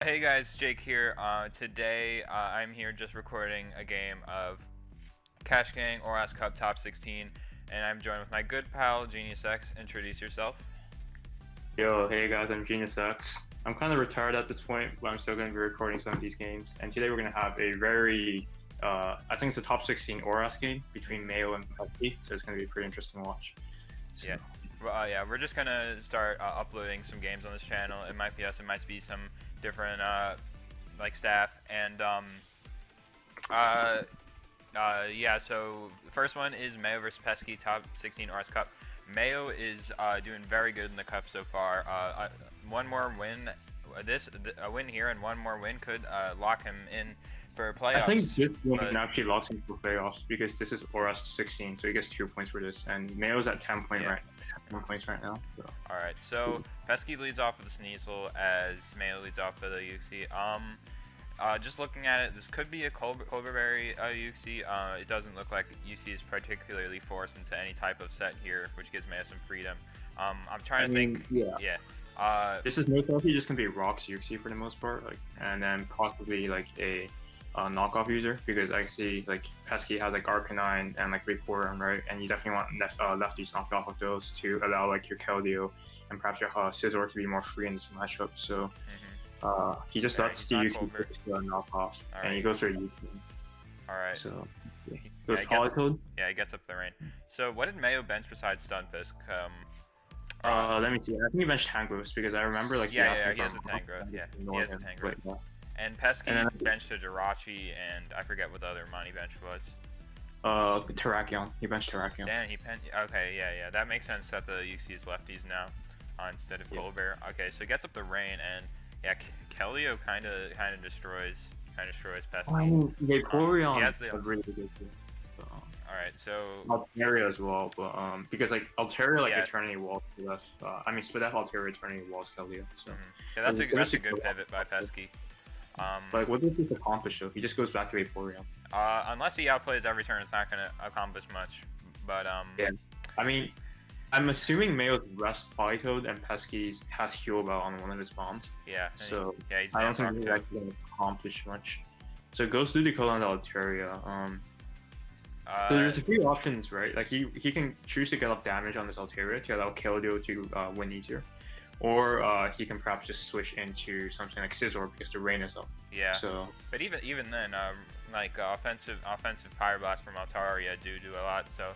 Hey guys, Jake here. Today I'm here just recording a game of Cash Gang ORAS Cup Top 16, and I'm joined with my good pal GeniusX. Introduce yourself. Yo, hey guys, I'm GeniusX. I'm kind of retired at this point, but I'm still going to be recording some of these games. And today we're going to have a I think it's a top 16 ORAS game between Mayo and Pesky, so it's going to be a pretty interesting watch. So, Yeah, we're just gonna start uploading some games on this channel. It might be us, it might be some different like staff, and yeah. So the first one is Mayo versus Pesky, top 16 ORAS Cup. Mayo is doing very good in the cup so far. One more win, a win here and one more win could lock him in for playoffs. I think this one actually locks him for playoffs because this is ORAS 16, so he gets 2 points for this, and Mayo's at 10 points right now. So. All right, so Pesky leads off with the Sneasel as Mayo leads off with the Yuxi. Just looking at it, this could be a Colberberry Yuxi. It doesn't look like Yuxi is particularly forced into any type of set here, which gives Mayo some freedom. I'm trying to think. Yeah. This is most likely just gonna be Rocks Yuxi for the most part, and then possibly like a knockoff user, because I see like Pesky has like Arcanine and like Vaporeon, right? And you definitely want lefties knocked off of those to allow like your Keldeo and perhaps your Scizor to be more free in this matchup. So he just lets the Yuxi knock off, and he goes for a Yuxi. Alright. So he goes Polycode. Yeah, he gets up the rain. So what did Mayo bench besides Stunfisk? Let me see. I think he benched Tangrowth because I remember like he has a Tangrowth. Yeah, he has a Tangrowth. And Pesky benched a Jirachi, and I forget what the other money bench was. Terrakion. He benched Terrakion. Damn, okay, yeah. That makes sense that the Yuxi is lefties now, instead of Colbert. Okay, so he gets up the rain, and yeah, Keldeo kind of destroys Pesky. Vaporeon he has the really good too. Alright, so Altaria as well, but because like Altaria like Eternity Walls left. I mean Spadef Altaria Eternity Walls Keldeo. So yeah, that's a good pivot by Pesky. Like what does this accomplish though? He just goes back to Vaporeon. Unless he outplays every turn, it's not gonna accomplish much. But yeah, I mean, I'm assuming Mayo's rest Politoed and Pesky's has Heal Bell on one of his bombs. Yeah. So he's I don't think he's actually gonna accomplish much. So it goes through the Colon Altaria. So there's a few options, right? Like he can choose to get up damage on this Altaria to allow Keldeo to win easier. Or he can perhaps just switch into something like Scizor because the rain is up. Yeah. So, but even then, like offensive Fire Blast from Altaria do a lot. So,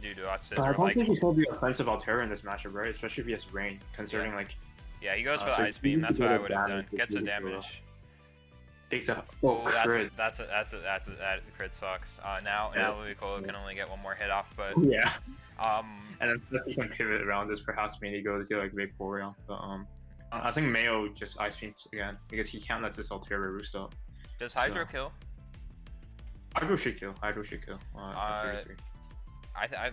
do a lot. Scizor. I don't think he's going to be offensive Altaria in this matchup, right? Especially if he has rain, considering like. Yeah, he goes for the Ice Beam. That's what I would have done. Gets a damage. Crit. That crit sucks. Now Ludicolo can only get one more hit off, but yeah. And then he can pivot around this, perhaps maybe go to like Vaporeon. But I think Mayo just Ice Beams again because he can't let this Altaria roost up. Does Hydro kill? Hydro should kill.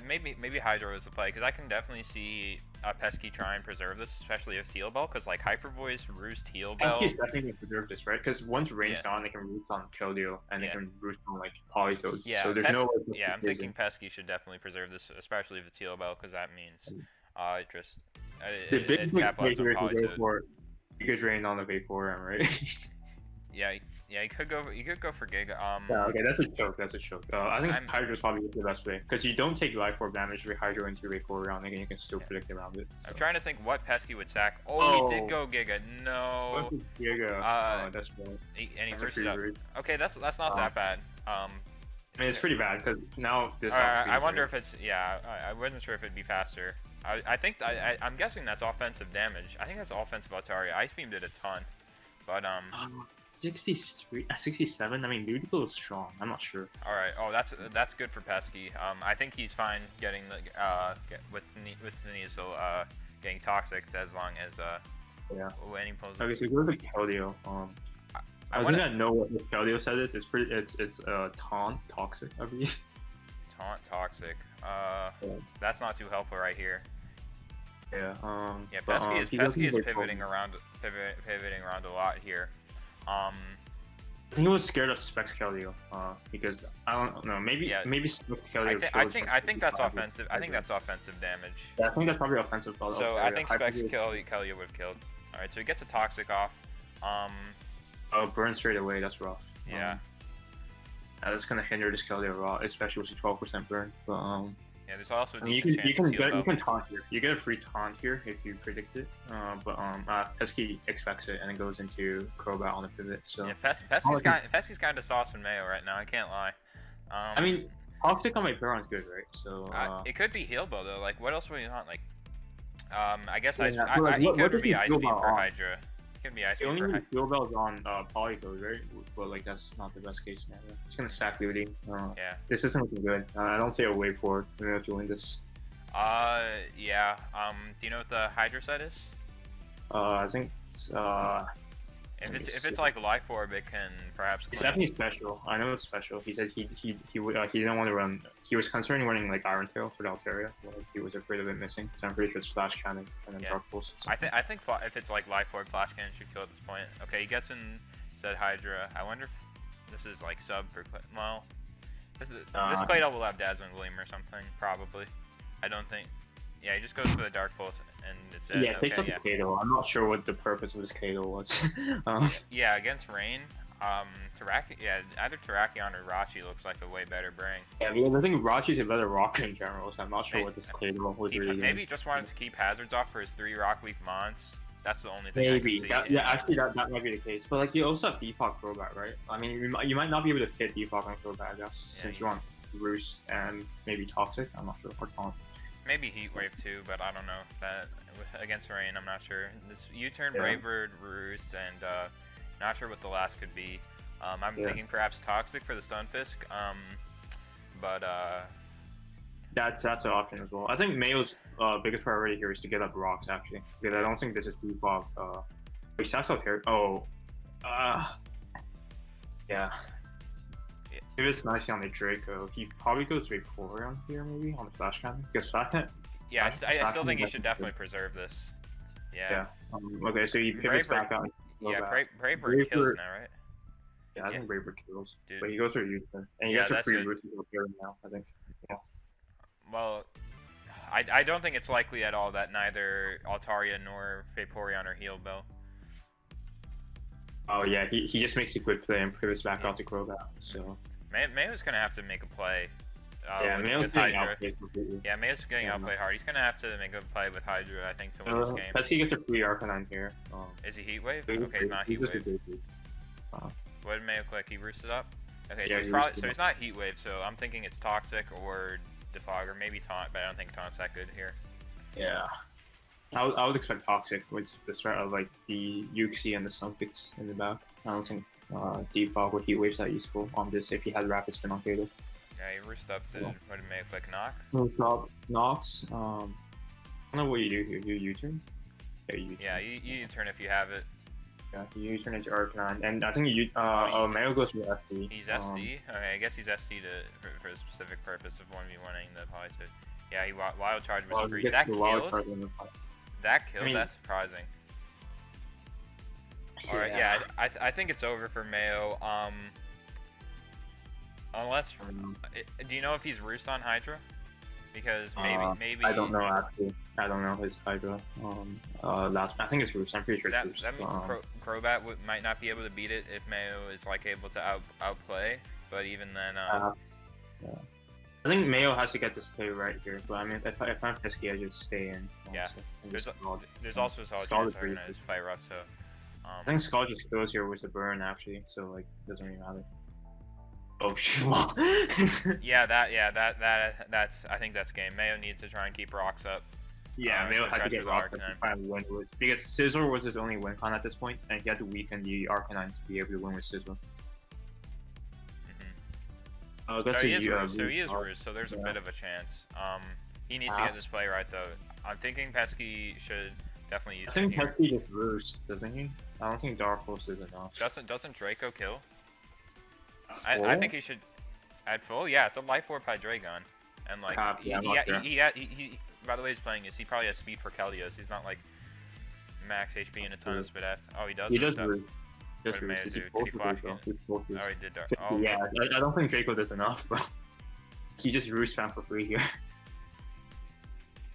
Maybe Hydro is the play, because I can definitely see Pesky try and preserve this, especially if Heal Bell, because like Hyper Voice, Roost, Heal Bell. Pesky's definitely going to preserve this, right? Because once Rain's gone, they can roost on Keldeo and they can roost on like Politoed. Yeah, so there's no way I'm thinking Pesky should definitely preserve this, especially if it's Heal Bell, because that means it capitalizes on Politoed. Giga Drain on the Vaporeon, right? Yeah, he could go for Giga. Yeah, okay, that's a choke. I think Hydro's probably the best way, because you don't take Life Orb damage with Hydro into Vaporeon, and you can still predict around it. So. I'm trying to think what Pesky would sack. Oh, he did go Giga. No. Giga. That's right. And he first up. Okay, that's not that bad. I mean, it's pretty bad because now this. I wonder if it's I wasn't sure if it'd be faster. I'm guessing that's offensive damage. I think that's offensive Altaria. Ice Beam did a ton, but 63, 67. I mean, Ludicolo is strong. I'm not sure. All right. Oh, that's good for Pesky. I think he's fine getting the with Sneasel getting toxic as long as when he pulls. Okay, so go to Keldeo. I think I know what the Keldeo set is. It's taunt toxic, I believe. Taunt toxic. That's not too helpful right here. Yeah. Yeah. Pesky is pivoting around a lot here. I think he was scared of Specs Keldeo, because I don't know, maybe Specs Keldeo. I think that's offensive. I think that's offensive damage. Yeah, I think that's probably offensive. So I think Specs Keldeo would have killed. All right, so he gets a toxic off. burn straight away. That's rough. Yeah. That's gonna hinder the skill there a lot, especially with the 12% burn. But Yeah, there's also a I mean, decent chance it's healed you up. can taunt here. You get a free taunt here if you predict it. Pesky expects it and it goes into Crobat on the pivot. So Yeah, Pesky's kind of sauce in Mayo right now. I can't lie. I mean, Toxic on my Piran's good, right? So it could be Healbo though. Like, what else would you want? Like, I guess Yeah, Ice. but, like, He what could does be he Ice feel Beam about for on? Hydra. He could be Ice the Beam only for way Hydra. Fuel Bell's on Polycode, right? But like that's not the best case scenario. It's gonna sack Ludi. Yeah. This isn't looking good. I don't see a way forward. We have to win this. Yeah. Do you know what the Hydra set is? I think it's If it's like Life Orb, it can perhaps. It's definitely special. I know it's special. He said he didn't want to run. He was considering running like Iron Tail for the Altaria. Like, he was afraid of it missing. So I'm pretty sure it's Flash Cannon and then Yeah. Dark Pulse. I think if it's like Life Orb, Flash Cannon should kill at this point. Okay, he gets in said Hydra. I wonder if this is like sub for well. This Claydol will have Dazzling Gleam or something probably. I don't think. Yeah, he just goes for the Dark Pulse and it's it. Yeah, it takes Okay, up the Kato. I'm not sure what the purpose of this Kato was. Yeah, against Rain, either Terrakion or Rachi looks like a way better brain. Yeah, because I think Rachi's a better rocker in general, so I'm not sure what this Kato was really Maybe he just wanted to keep hazards off for his 3 Rock Weak Mons. That's the only thing Maybe. I can see. Yeah, actually, that might be the case. But like, you also have Defog Crobat, right? I mean, you might not be able to fit Defog on Crobat, I guess, since you want Roost and maybe Toxic. I'm not sure. Or Taunt. Maybe Heat Wave too, but I don't know if that against Rain. I'm not sure. This U-turn, Yeah. Brave Bird, Roost, and not sure what the last could be. I'm thinking perhaps Toxic for the Stunfisk. But That's an option as well. I think Mayo's biggest priority here is to get up rocks, actually, because I don't think this is Defog. Wait, stacks up here. Oh, yeah. If it's nicely on the Draco, he probably goes Vaporeon here, maybe on the Flash Cannon. Because Flash Cannon. yeah, I still think he should definitely preserve this. Yeah. Okay, so he pivots back out. Yeah, Brave Bird kills now, right? Yeah, I think Brave Bird kills. Dude. But he goes for a U-turn. And he Yeah, gets a that's free good. route to go here now, I think. Yeah. Well, I don't think it's likely at all that neither Altaria nor Vaporeon are healed, though. Oh, yeah, he just makes a good play and pivots back out to Crobat, so. Mayo's going to have to make a play. Yeah, Mayo's with getting Hydra. outplayed completely. Yeah, Mayo's getting outplayed hard. He's going to have to make a play with Hydra, I think, to win this game. Pesky gets a free Arcanine here. Is he Heat Wave? Okay, he's not Heat Wave. What did Mayo click? He roosted up? Okay, so Yeah, he's not Heat Wave, so I'm thinking it's Toxic or Defog or maybe Taunt, but I don't think Taunt's that good here. Yeah. I would expect Toxic with the threat of like the Uxie and the Stunfisk in the back. I don't think Defog or Heat Wave's that useful on this if he had Rapid Spin on Kato. Yeah, he roosted up to, what did Mayo click? Knock? No drop Nox. I don't know what you do here. You U-turn? Yeah, you U-turn. Yeah, you turn if you have it. Yeah, you U-turn into Arcanine. And I think Mayo goes for SD. He's SD? Okay, I guess he's SD for the specific purpose of 1v1ing the Polytooth. Yeah, he Wild Charge was free. That killed? I mean, that's surprising. Alright, yeah, I think it's over for Mayo. Unless, do you know if he's Roost on Hydra? Because maybe. I don't know actually. I don't know his Hydra. I think it's Roost. I'm pretty sure it's Roost. That means Crobat might not be able to beat it if Mayo is like able to outplay. But even then, yeah. I think Mayo has to get this play right here. But I mean, if I'm Pesky, I just stay in. Yeah. There's also a solid chance I'm gonna just play rough. So. I think Skull just kills here with a burn actually. So like, doesn't really matter. Oh shit! yeah, that's. I think that's game. Mayo needs to try and keep rocks up. Yeah, Mayo had to get rocks up to try and win with, because Scizor was his only win con at this point, and he had to weaken the Arcanine to be able to win with Scizor. So he is Roost, so there's a bit of a chance. He needs to get this play right though. I'm thinking Pesky should definitely use. I think Pesky just Roost, doesn't he? I don't think Dark Pulse is enough. Doesn't Draco kill? I think he should. At full, yeah, it's a Life Orb Hydreigon, and like he by the way he's playing this, he probably has speed for Keldeo. He's not like max HP and a ton of speed F. Oh, he does. He does. What did Mayo do? Did he flash it? Oh, he did. Oh, yeah, I don't think Draco does enough, bro. He just Roost spam for free here.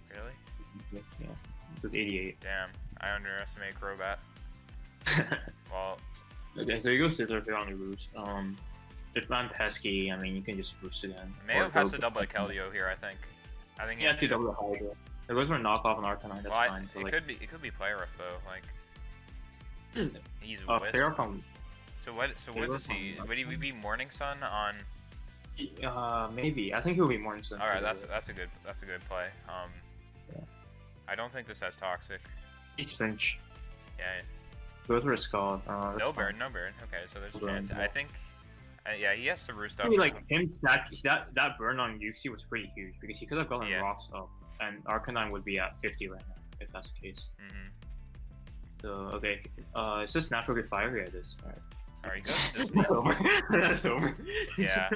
Really? Yeah. It was 88. Damn, I underestimate Crobat. Well. Okay, so you go scissor here on the roost. If I'm Pesky, I mean, you can just roost again. Mayo has to double a Keldeo here, I think. I think he has to double the Hydra. If it goes for a knockoff and Arcanine, that's fine. It could be play rough though. Like he's fair from. So what does he? Would he be Morning Sun on? Maybe. I think he'll be Morning Sun. All right, that's a good play. Yeah. I don't think this has toxic. He's Finch. Yeah. Goes for a Scald. No burn. Okay, so there's a chance. I think. Yeah, he has to roost up. I mean, like him that burn on Yuxi was pretty huge because he could have gotten rocks up, and Arcanine would be at 50 right now if that's the case. So okay, it's just natural good fire. Yeah, it is. All right, go to That's over. That's over. Yeah,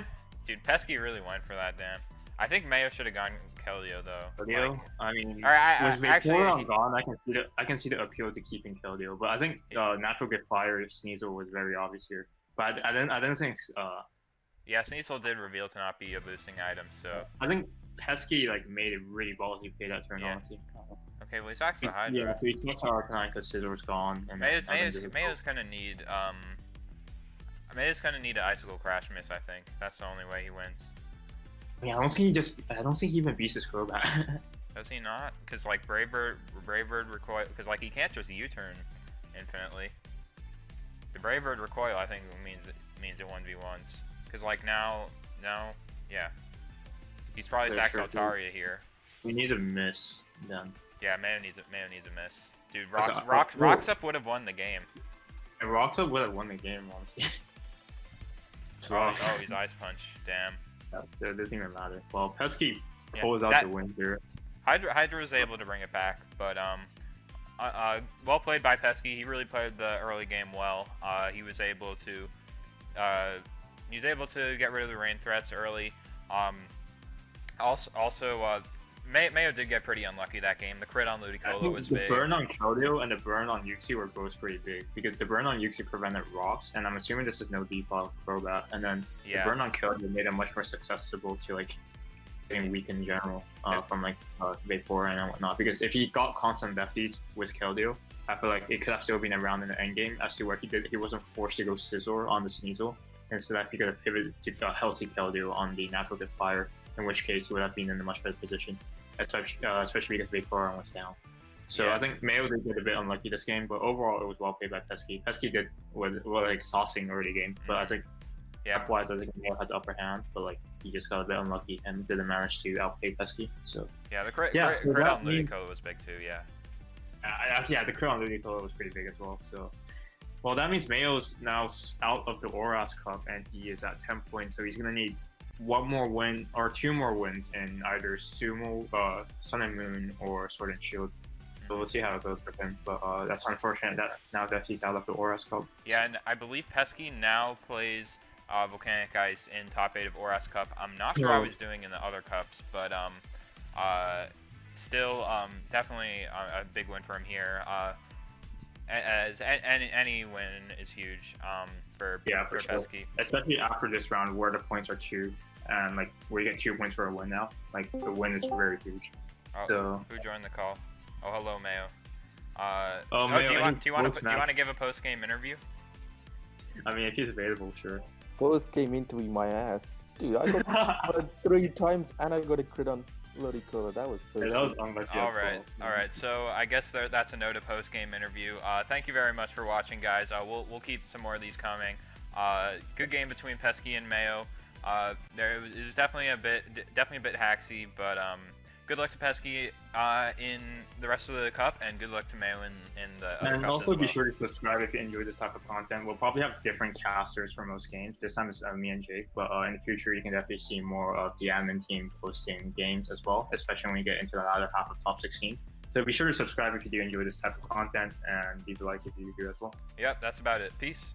dude, Pesky really went for that. Damn. I think Mayo should have gone Keldeo though. Keldeo? Like, I mean, was Vaporeon gone? I can see the appeal to keeping Keldeo, but I think natural good fire if Sneasel was very obvious here. But I didn't think. Yeah, Sneasel did reveal to not be a boosting item, so. I think Pesky like made it really ballsy play that turn, honestly. Okay, well he sacks the Hydra. Yeah, so he took Arcanine because Scissor's gone. And Mayo's gonna need Mayo's gonna need an Icicle Crash Miss. I think that's the only way he wins. Yeah, I don't think he even beats his Crobat. Does he not? Because like Brave Bird recoil. Because like he can't just U-turn infinitely. The Brave Bird recoil, I think, means it 1v1s. Because like now, yeah, he's probably sacks Altaria here. We need a miss then. Yeah, Mayo needs a miss. Dude, Rocks Up would have won the game. And Rocks Up would have won the game, honestly. Oh, he's Ice Punch. Damn. Yeah, it doesn't even matter. Well, Pesky pulls out the win here. Hydra was able to bring it back, but well played by Pesky. He really played the early game well. He was able to get rid of the rain threats early. Also, Mayo did get pretty unlucky that game. The crit on Ludicolo was big. The burn on Keldeo and the burn on Yuxi were both pretty big because the burn on Yuxi prevented rocks, and I'm assuming this is no default Crobat. And then the burn on Keldeo made him much more susceptible to like getting weak in general from like Vapor and whatnot. Because if he got constant lefties with Keldeo, I feel like it could have still been around in the end game as to where he wasn't forced to go Scizor on the Sneasel. Instead, he could have pivoted to healthy Keldeo on the natural good fire, in which case he would have been in a much better position, especially because Vaporeon was down. So I think Mayo did get a bit unlucky this game, but overall it was well played by Pesky. Pesky did like saucing early game, but I think wise I think Mayo had the upper hand, but like he just got a bit unlucky and didn't manage to outplay Pesky. So the crit on Ludicolo was big too. The crit on Ludicolo was pretty big as well. So. Well, that means Mayo's now out of the ORAS Cup, and he is at 10 points. So he's gonna need one more win or two more wins in either Sumo, Sun and Moon, or Sword and Shield. So we'll see how it goes for him. But that's unfortunate that now that he's out of the ORAS Cup. Yeah, and I believe Pesky now plays Volcanic Ice in top 8 of ORAS Cup. I'm not sure how he's doing in the other cups, but still definitely a big win for him here. As any win is huge for Pesky. Especially after this round where the points are 2 and like where you get 2 points for a win now. Like the win is very huge. So who joined the call? Oh, hello, Mayo. Mayo, do you want to give a post game interview? I mean, if he's available, sure. Post came into my ass, dude. I got 3 times and I got a crit on Ludicolo. That was so. That was unlucky. All right. So I guess that's a no to post game interview. Thank you very much for watching, guys. We'll keep some more of these coming. Good game between Pesky and Mayo. It was definitely a bit hacksy, but good luck to Pesky in the rest of the cup, and good luck to Mayo in the other and cups also as be well. sure to subscribe if you enjoy this type of content. We'll probably have different casters for most games. This time it's me and Jake, but in the future you can definitely see more of the admin team posting games as well, especially when we get into the latter half of top 16. So be sure to subscribe if you do enjoy this type of content, and leave a like if you do as well. Yep, that's about it. Peace.